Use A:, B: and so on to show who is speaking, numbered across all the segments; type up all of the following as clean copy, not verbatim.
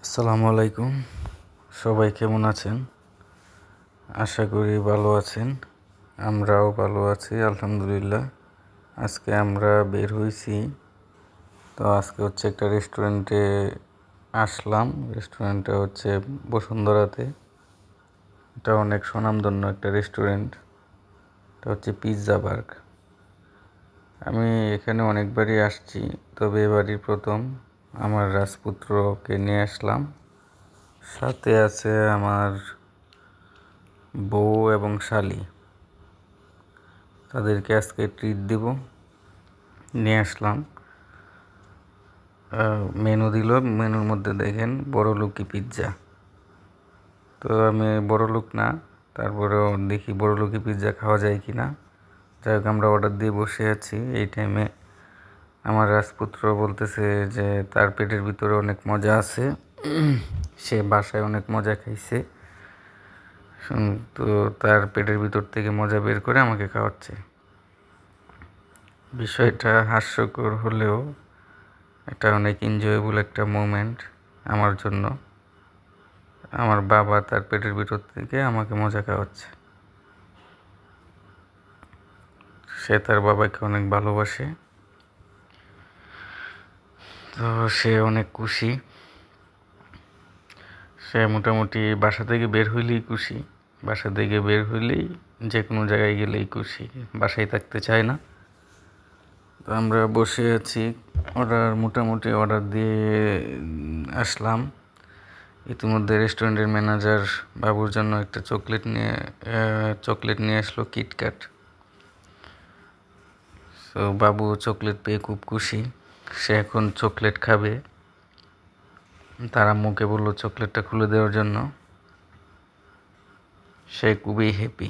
A: আসসালামু আলাইকুম। সবাই কেমন আছেন? আশা করি ভালো আছেন। আমরাও ভালো আছি আলহামদুলিল্লাহ। আজকে আমরা বের হয়েছি, তো আজকে হচ্ছে একটা রেস্টুরেন্টে আসলাম। রেস্টুরেন্টটা হচ্ছে বসুন্ধরাতে। এটা অনেক স্বনামধন্য একটা রেস্টুরেন্ট। এটা হচ্ছে পিৎজা বার্গ। আমি এখানে অনেকবারই আসছি, তবে এবারই প্রথম আমার রাজপুত্রকে নিয়ে আসলাম। সাথে আছে আমার বউ এবং শালি। তাদেরকে আজকে ট্রিট দিব, নিয়ে আসলাম। মেনু দিল, মেনুর মধ্যে দেখেন বড়লোকি পিৎজা। তো আমি বড়লোক না, তারপরেও দেখি বড়লোকি পিৎজা খাওয়া যায় কি না। যাই হোক, আমরা অর্ডার দিয়ে বসে আছি। এই টাইমে আমার রাজপুত্র বলতেছে যে তার পেটের ভিতরে অনেক মজা আছে, সে বাসায় অনেক মজা খাইছে, তো তার পেটের ভিতর থেকে মজা বের করে আমাকে খাওয়াচ্ছে। বিষয়টা হাস্যকর হলেও এটা অনেক এনজয়েবল একটা মোমেন্ট আমার জন্য। আমার বাবা তার পেটের ভিতর থেকে আমাকে মজা খাওয়াচ্ছে। সে তার বাবাকে অনেক ভালোবাসে, তো সে অনেক খুশি। সে মোটামুটি বাসা থেকে বের হইলেই খুশি, বাসা থেকে বের হইলেই যে কোনো জায়গায় গেলেই খুশি, বাসায় থাকতে চায় না। তো আমরা বসে আছি, মোটামুটি অর্ডার দিয়ে আসলাম। ইতিমধ্যে রেস্টুরেন্টের ম্যানেজার বাবুর জন্য একটা চকলেট নিয়ে আসলো, কিটক্যাট। তো বাবু চকলেট পেয়ে খুব খুশি, সে এখন চকলেট খাবে। তার আম্মুকে বললো চকলেটটা খুলে দেওয়ার জন্য। সে খুবই হ্যাপি।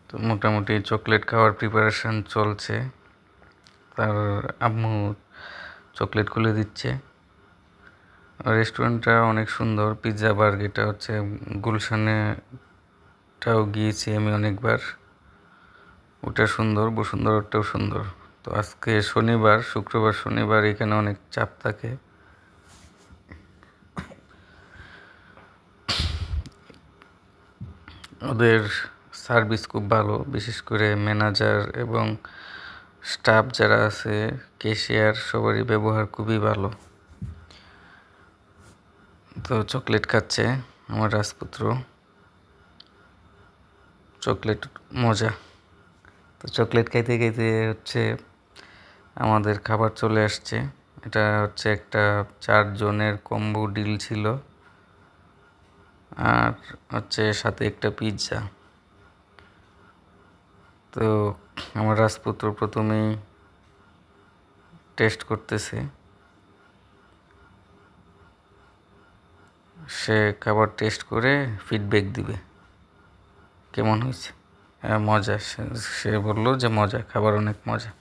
A: তো মোটামুটি চকলেট খাওয়ার প্রিপারেশন চলছে। তার আম্মু চকলেট খুলে দিচ্ছে। রেস্টুরেন্টটা অনেক সুন্দর, পিৎজা বার্গ। এটা হচ্ছে গুলশানেটাও গিয়েছি আমি অনেকবার, ওটা সুন্দর, বসুন্ধরাটাও সুন্দর। তো আজকে শনিবার, শুক্রবার শনিবার এখানে অনেক চাপ থাকে। ওদের সার্ভিস খুব ভালো, বিশেষ করে ম্যানেজার এবং স্টাফ যারা আছে, ক্যাশিয়ার, সবারই ব্যবহার খুবই ভালো। তো চকলেট খাচ্ছে আমার রাজপুত্র, চকলেট মজা। তো চকলেট খাইতে খাইতে হচ্ছে আমাদের খাবার চলে আসছে। এটা হচ্ছে একটা 4 জনের কম্বো ডিল ছিল, আর হচ্ছে সাথে একটা পিৎজা। তো আমার রাজপুত্র প্রথমেই টেস্ট করতেছে। সে খাবার টেস্ট করে ফিডব্যাক দিবে কেমন হয়েছে। মজা, সে বললো যে মজা, খাবার অনেক মজা।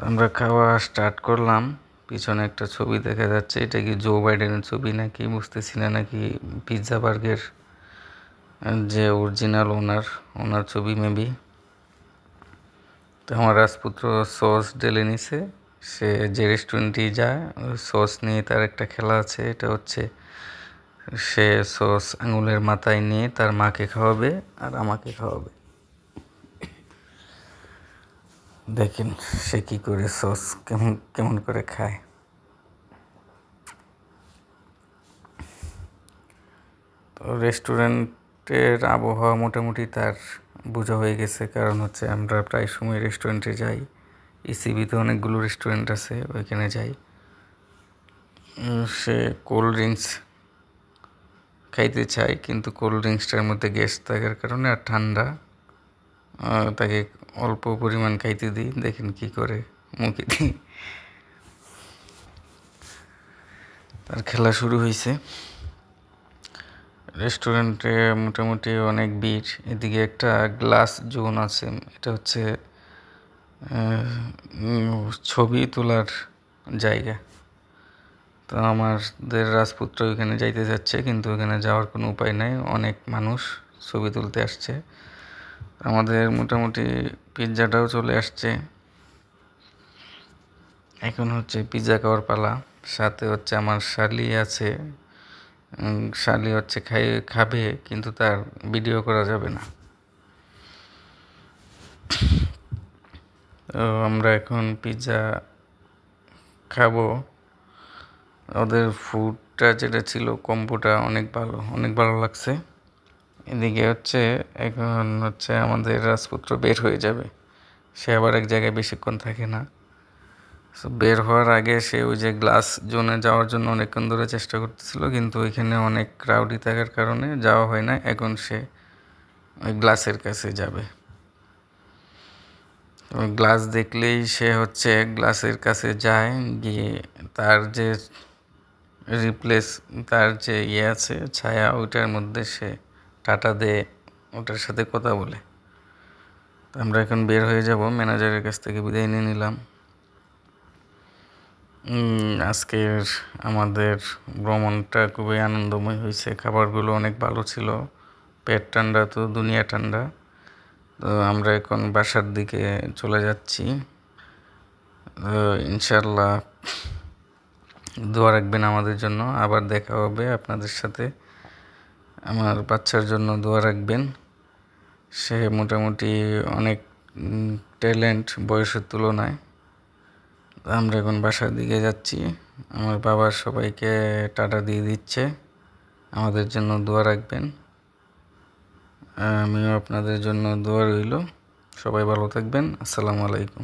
A: আমরা খাওয়া স্টার্ট করলাম। পিছনে একটা ছবি দেখা যাচ্ছে, এটা কি জো বাইডেনের ছবি নাকি বুঝতেছি না, নাকি পিৎজা বার্গের যে অরিজিনাল ওনার ছবি মেবি। তো আমার রাজপুত্র সস ঢেলে নিছে। সে যে রেস্টুরেন্টেই যায়, ওই সস নিয়ে তার একটা খেলা আছে। এটা হচ্ছে সে সস আঙুলের মাথায় নিয়ে তার মাকে খাওয়াবে আর আমাকে খাওয়াবে। দেখেন সে কি করে সস কেমন কেমন করে খায়। তো রেস্টুরেন্টের আবহাওয়া মোটামুটি তার বোঝা হয়ে গেছে, কারণ হচ্ছে আমরা প্রায় সময় রেস্টুরেন্টে যাই। ইসিবিতে অনেকগুলো রেস্টুরেন্ট আছে, ওইখানে যাই। সে কোল্ড ড্রিঙ্কস খাইতে চায়, কিন্তু কোল্ড ড্রিঙ্কসটার মধ্যে গ্যাস থাকার কারণে আর ঠান্ডা, তাকে অল্প পরিমাণ খাইতে দিই। দেখেন কি করে মুখে দিই। তার খেলা শুরু হয়েছে। রেস্টুরেন্টে মোটামুটি অনেক ভিড়। এদিকে একটা গ্লাস জোন আছে, এটা হচ্ছে ছবি তোলার জায়গা। তো আমাদের রাজপুত্র ওইখানে যাইতে যাচ্ছে, কিন্তু ওখানে যাওয়ার কোনো উপায় নাই, অনেক মানুষ ছবি তুলতে আসছে। আমাদের মোটামুটি পিৎজাটাও চলে আসছে। এখন হচ্ছে পিৎজা খাওয়ার পালা। সাথে হচ্ছে আমার শালি আছে। শালি হচ্ছে খাবে, কিন্তু তার ভিডিও করা যাবে না। তো আমরা এখন পিৎজা খাবো। ওদের ফুডটা যেটা ছিল, কম্বোটা অনেক ভালো লাগছে। এদিকে হচ্ছে এখন হচ্ছে আমাদের রাজপুত্র বের হয়ে যাবে। সে আবার এক জায়গায় বেশিক্ষণ থাকে না। সো বের হওয়ার আগে সে ওই যে গ্লাস জোনে যাওয়ার জন্য অনেকক্ষণ ধরে চেষ্টা করতেছিল, কিন্তু ওইখানে অনেক ক্রাউডি থাকার কারণে যাওয়া হয় না। এখন সে ওই গ্লাসের কাছে যাবে। ওই গ্লাস দেখলেই সে হচ্ছে গ্লাসের কাছে যায়, গিয়ে তার যে তার যে আছে ছায়া, ওইটার মধ্যে সে টাটা দে, ওটার সাথে কথা বলে। তো আমরা এখন বের হয়ে যাব, ম্যানেজারের কাছ থেকে বিদায় নিয়ে নিলাম। আজকের আমাদের ভ্রমণটা খুবই আনন্দময় হয়েছে। খাবারগুলো অনেক ভালো ছিল। পেট ঠান্ডা তো দুনিয়া ঠান্ডা। তো আমরা এখন বাসার দিকে চলে যাচ্ছি। ইনশাল্লাহ দোয়া রাখবেন আমাদের জন্য। আবার দেখা হবে আপনাদের সাথে। আমার বাচ্চার জন্য দোয়া রাখবেন। সে মোটামুটি অনেক ট্যালেন্ট বয়সের তুলনায়। আমরা এখন বাসার দিকে যাচ্ছি। আমার বাবা সবাইকে টাটা দিয়ে দিচ্ছে। আমাদের জন্য দোয়া রাখবেন। আমিও আপনাদের জন্য দোয়া রইল। সবাই ভালো থাকবেন। আসসালামু আলাইকুম।